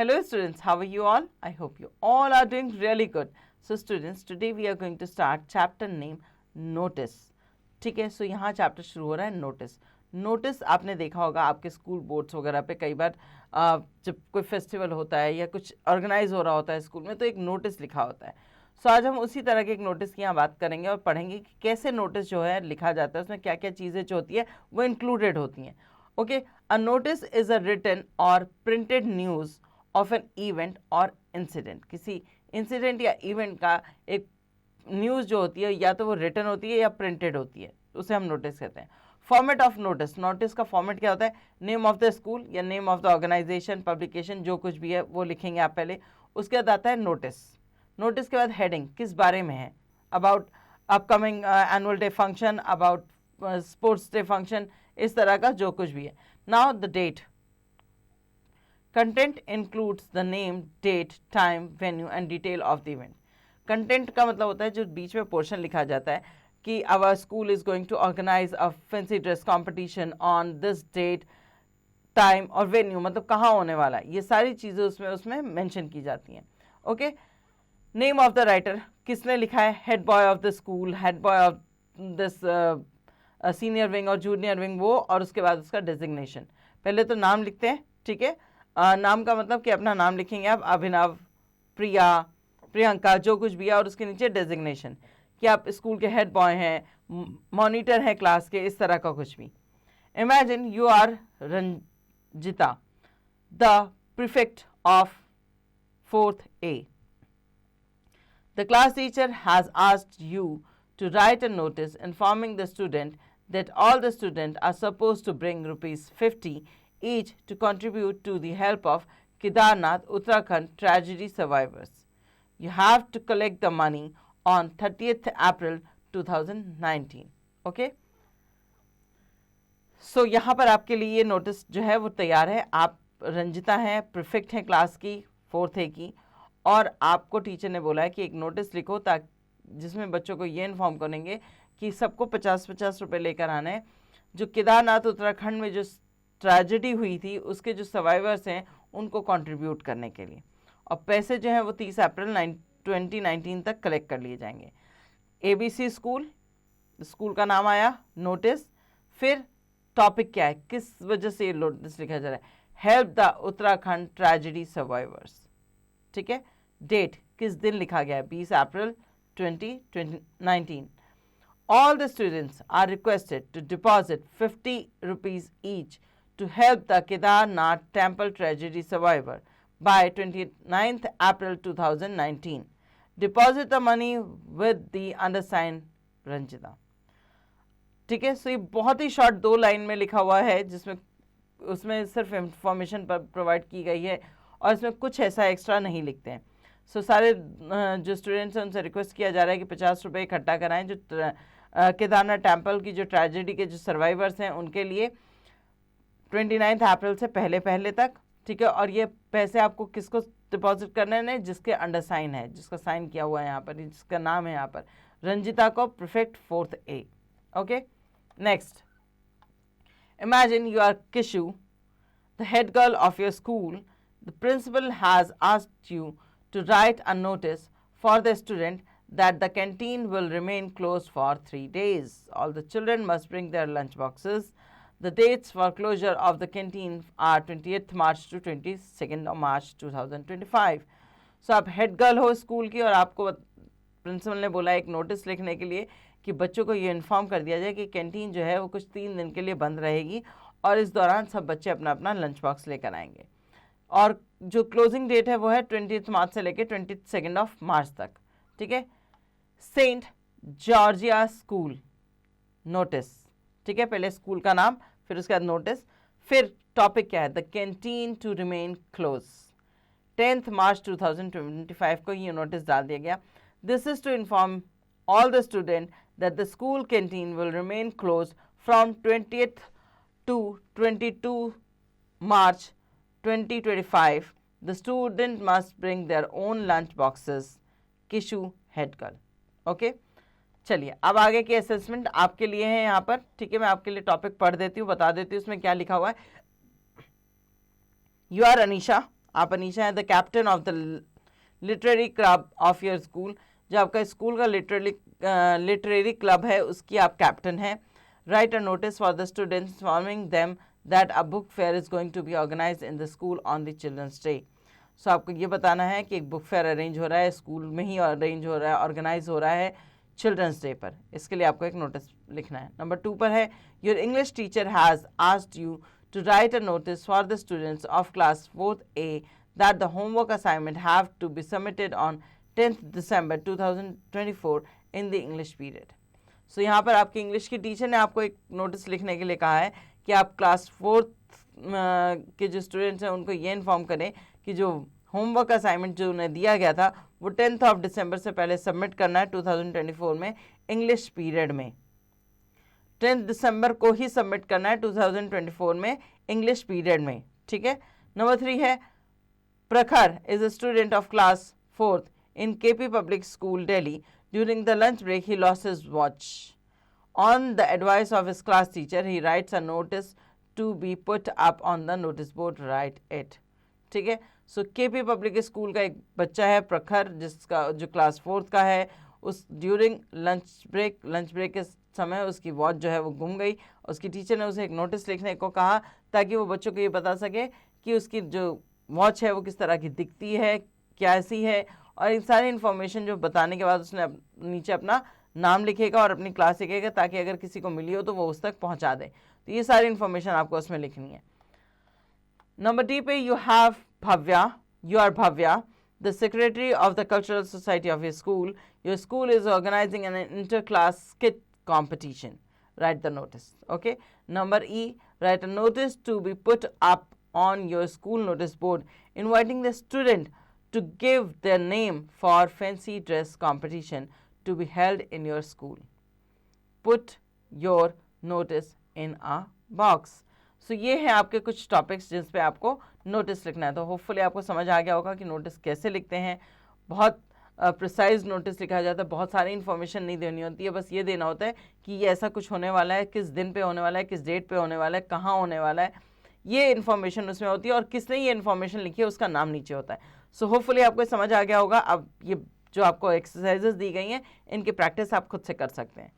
Hello students, how are you all? I hope you all are doing really good. So students, today we are going to start chapter name notice. ठीक है, सो यहाँ chapter शुरू हो रहा है notice. Notice आपने देखा होगा आपके स्कूल बोर्ड्स वगैरह पे कई बार जब कोई फेस्टिवल होता है या कुछ ऑर्गेनाइज हो रहा होता है स्कूल में तो एक नोटिस लिखा होता है. सो आज हम उसी तरह के एक नोटिस की यहाँ बात करेंगे और पढ़ेंगे कि कैसे नोटिस जो है लिखा जाता है, उसमें क्या क्या चीज़ें जो होती है वो इंक्लूडेड होती हैं. Okay, a notice is a written or printed news of an event or incident. किसी इंसिडेंट या इवेंट का एक न्यूज़ जो होती है या तो वो रिटन होती है या प्रिंटेड होती है, उसे हम नोटिस कहते हैं. फॉर्मेट ऑफ नोटिस, नोटिस का फॉर्मेट क्या होता है? नेम ऑफ द स्कूल या name of the organisation, publication, जो कुछ भी है वो लिखेंगे आप पहले. उसके बाद आता है नोटिस. नोटिस के बाद हेडिंग, किस बारे में है? About upcoming annual day function, about sports day function, इस तरह का जो कुछ भी है. Now the date. Content includes the name, date, time, venue and detail of the event. Content का मतलब होता है जो बीच में पोर्शन लिखा जाता है कि our school is going to organise a fancy dress competition on this date, time और वेन्यू, मतलब कहाँ होने वाला है, ये सारी चीज़ें उसमें मेंशन की जाती हैं. Okay, name of the writer, किसने लिखा है? Head boy of the school, head boy of this senior wing और जूनियर विंग, वो, और उसके बाद उसका डेजिग्नेशन. पहले तो नाम लिखते हैं, ठीक है. नाम का मतलब कि अपना नाम लिखेंगे आप, अभिनव, प्रिया, प्रियंका, जो कुछ भी है, और उसके नीचे डेजिग्नेशन कि आप स्कूल के हेड बॉय हैं, मॉनिटर हैं क्लास के, इस तरह का कुछ भी. Imagine you are Ranjita, the prefect of 4th A. The class teacher has asked you to write a notice informing the student that all the students are supposed to bring ₹50 each to contribute to the help of Kedarnath Uttarakhand tragedy survivors. You have to collect the money on 30th April 2019. Okay? So यहाँ पर आपके लिए ये notice जो है वो तैयार है. आप रंजिता हैं, प्रीफेक्ट हैं क्लास की 4th A की, और आपको टीचर ने बोला है कि एक नोटिस लिखो ताकि जिसमें बच्चों को ये इन्फॉर्म करेंगे कि सबको 50-50 रुपये लेकर आना है. जो केदारनाथ उत्तराखंड में जो ट्रेजेडी हुई थी उसके जो सर्वाइवर्स हैं उनको कंट्रीब्यूट करने के लिए, और पैसे जो हैं वो 30 अप्रैल 2019 तक कलेक्ट कर लिए जाएंगे. ABC स्कूल, स्कूल का नाम आया, नोटिस, फिर टॉपिक क्या है, किस वजह से ये नोटिस लिखा जा रहा है? Help the Uttarakhand tragedy survivors. ठीक है. डेट, किस दिन लिखा गया है? 20 अप्रैल 2019. All the students are requested to deposit ₹50 each to help the Kedarnath temple tragedy survivor by 29th April 2019. Deposit the money with the undersigned Ranjita. ठीक है. सो ये बहुत ही शॉर्ट 2 लाइन में लिखा हुआ है जिसमें उसमें सिर्फ इंफॉर्मेशन प्रोवाइड की गई है और इसमें कुछ ऐसा एक्स्ट्रा नहीं लिखते हैं. सो सारे जो स्टूडेंट्स हैं उनसे रिक्वेस्ट किया जा रहा है कि 50 रुपये इकट्ठा कराएं जो केदारनाथ टेम्पल की जो ट्रेजेडी के जो सर्वाइवर्स हैं उनके लिए 29 अप्रैल से पहले तक. ठीक है. और ये पैसे आपको किसको डिपॉजिट करने हैं? जिसके अंडर साइन है, जिसका साइन किया हुआ है यहाँ पर, जिसका नाम है यहाँ पर, रंजिता को, prefect 4th A. Okay. Next, imagine you are Kishu, the head girl of your school. The principal has asked you to write a notice for the student that the canteen will remain closed for 3 days. All the children must bring their lunch boxes. The dates for closure of the canteen are 20th March to 22nd of March 2025. So आप head girl हो school की और आपको principal ने बोला एक notice लिखने के लिए कि बच्चों को ये इन्फॉर्म कर दिया जाए कि कैंटीन जो है वो कुछ 3 दिन के लिए बंद रहेगी और इस दौरान सब बच्चे अपना अपना लंच बॉक्स लेकर आएंगे. और जो क्लोजिंग डेट है वो है 20th मार्च से लेकर 22nd ऑफ मार्च तक. ठीक है. Saint Georgia school notice. ठीक है. पहले स्कूल का नाम, फिर उसके बाद नोटिस, फिर टॉपिक क्या है? The canteen to remain close. 10th March 2025 को ये नोटिस डाल दिया गया. This is to inform all the student that the school canteen will remain close from 20th to 22 March 2025. The student must bring their own lunch boxes. Kishu, head girl. Okay. चलिए अब आगे की assessment आपके लिए है यहाँ पर. ठीक है. मैं आपके लिए टॉपिक पढ़ देती हूँ, बता देती हूँ उसमें क्या लिखा हुआ है. यू आर अनीशा, आप अनीशा हैं the captain of the literary club of your school, जो आपका स्कूल का लिटरेरी क्लब है उसकी आप कैप्टन हैं. Write a notice for the students informing them that a book fair is going to be organised in the school on the children's day. So आपको ये बताना है कि एक बुक फेयर अरेंज हो रहा है, स्कूल में ही अरेंज हो रहा है, ऑर्गेनाइज हो रहा है चिल्ड्रंस डे पर. इसके लिए आपको एक नोटिस लिखना है. नंबर 2 पर है your English teacher has asked you to write a notice for the students of class 4th A that the homework assignment have to be submitted on 10th December 2024 in the English period. So यहाँ पर आपकी English की teacher ने आपको एक notice लिखने के लिए कहा है कि आप क्लास 4th के जो स्टूडेंट्स हैं उनको ये इन्फॉर्म करें कि जो होमवर्क असाइनमेंट जो उन्हें दिया गया था वो 10th of December से पहले सबमिट करना है 2024 में इंग्लिश पीरियड में. 10th December को ही सबमिट करना है 2024 में इंग्लिश पीरियड में. ठीक है. नंबर 3 है Prakhar is a student of class 4th in KP Public School, Delhi. During the lunch break, he lost his watch. On the advice of his class teacher, he writes a notice to be put up on the notice board. Write it. ठीक है. So KP Public School का एक बच्चा है प्रखर, जिसका जो class 4th का है, उस ड्यूरिंग लंच ब्रेक के समय उसकी वॉच जो है वो गुम गई. उसकी टीचर ने उसे एक नोटिस लिखने को कहा ताकि वो बच्चों को ये बता सके कि उसकी जो वॉच है वो किस तरह की दिखती है, कैसी है, और इन सारी इन्फॉर्मेशन जो बताने के बाद उसने नीचे अपना नाम लिखेगा और अपनी क्लास लिखेगा ताकि अगर किसी को मिली हो तो वो उस तक पहुंचा दे. तो ये सारी इन्फॉर्मेशन आपको उसमें लिखनी है. नंबर डी पे you are Bhavya the secretary of the cultural society of your school. Your school is organising an inter class skit competition. Write the notice. Okay. Number E, write a notice to be put up on your school notice board inviting the student to give their name for fancy dress competition to be held in your school. Put your notice in a box. So ये है आपके कुछ topics जिस पे आपको notice लिखना है. तो होपफुली आपको समझ आ गया होगा कि नोटिस कैसे लिखते हैं. बहुत प्रिसाइज नोटिस लिखा जाता है, बहुत सारी इन्फॉर्मेशन नहीं देनी होती है, बस ये देना होता है कि ये ऐसा कुछ होने वाला है, किस दिन पे होने वाला है, किस डेट पे होने वाला है, कहाँ होने वाला है, ये इन्फॉर्मेशन उसमें होती है और किसने ये इन्फॉर्मेशन लिखी है उसका नाम नीचे होता है. सो होपफुली आपको समझ आ गया होगा. अब ये जो आपको एक्सरसाइजेस दी गई हैं इनकी प्रैक्टिस आप खुद से कर सकते हैं.